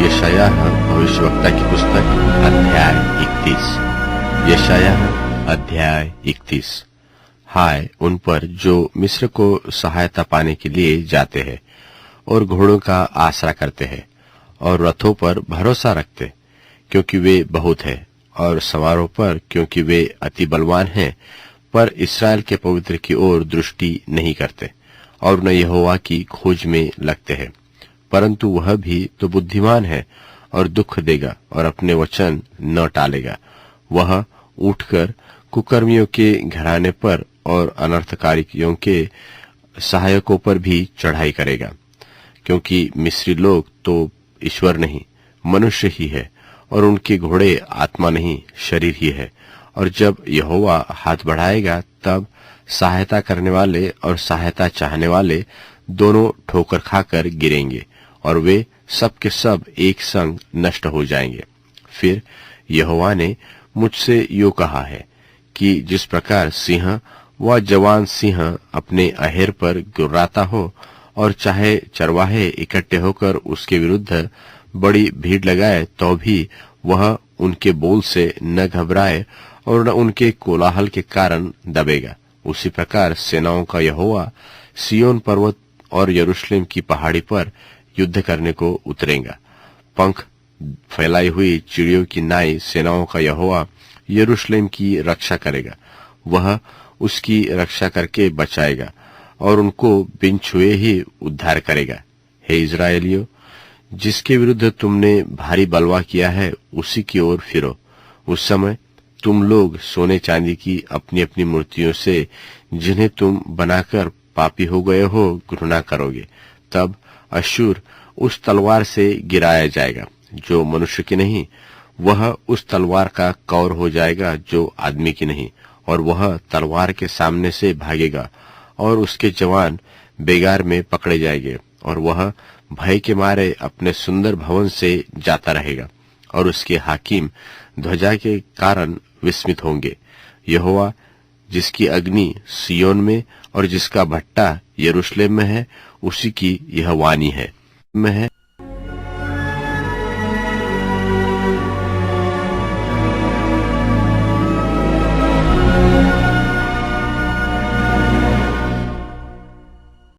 यशायाह भविष्यवक्ता की पुस्तक अध्याय 31। यशायाह अध्याय 31। हाय उन पर जो मिस्र को सहायता पाने के लिए जाते हैं और घोड़ों का आसरा करते हैं और रथों पर भरोसा रखते, क्योंकि वे बहुत हैं, और सवारों पर, क्योंकि वे अति बलवान हैं, पर इस्राएल के पवित्र की ओर दृष्टि नहीं करते और न यहोवा की खोज में लगते हैं। परंतु वह भी तो बुद्धिमान है और दुख देगा और अपने वचन न टालेगा। वह उठकर कुकर्मियों के घराने पर और अनर्थकारियों के सहायकों पर भी चढ़ाई करेगा, क्योंकि मिस्री लोग तो ईश्वर नहीं मनुष्य ही है, और उनके घोड़े आत्मा नहीं शरीर ही है। और जब यहोवा हाथ बढ़ाएगा तब सहायता करने वाले और सहायता चाहने वाले दोनों ठोकर खाकर गिरेंगे और वे सब के सब एक संग नष्ट हो जाएंगे। फिर यहोवा ने मुझसे यूं कहा है कि जिस प्रकार सिंह व जवान सिंह अपने अहेर पर गुर्राता हो और चाहे चरवाहे इकट्ठे होकर उसके विरुद्ध बड़ी भीड़ लगाए तो भी वह उनके बोल से न घबराए और न उनके कोलाहल के कारण दबेगा, उसी प्रकार सेनाओं का यहोवा सिय्योन पर्वत और यरूशलेम की पहाड़ी पर युद्ध करने को उतरेगा। पंख फैलाई हुई चिड़ियों की नाई सेनाओं का यहोवा यरूशलेम की रक्षा करेगा। वह उसकी रक्षा करके बचाएगा और उनको बिन छुए ही उद्धार करेगा। हे इस्राएलियों, जिसके विरुद्ध तुमने भारी बलवा किया है उसी की ओर फिरो। उस समय तुम लोग सोने चांदी की अपनी अपनी मूर्तियों से, जिन्हें तुम बनाकर पापी हो गए हो, घृणा करोगे। तब अश्शूर उस तलवार से गिराया जाएगा जो मनुष्य की नहीं, वह उस तलवार का कौर हो जाएगा जो आदमी की नहीं, और वह तलवार के सामने से भागेगा और उसके जवान बेगार में पकड़े जाएंगे, और वह भय के मारे अपने सुंदर भवन से जाता रहेगा और उसके हाकिम ध्वजा के कारण विस्मित होंगे। यहोवा जिसकी अग्नि सिय्योन में और जिसका भट्टा यरूशलेम में है, उसी की यह वाणी है।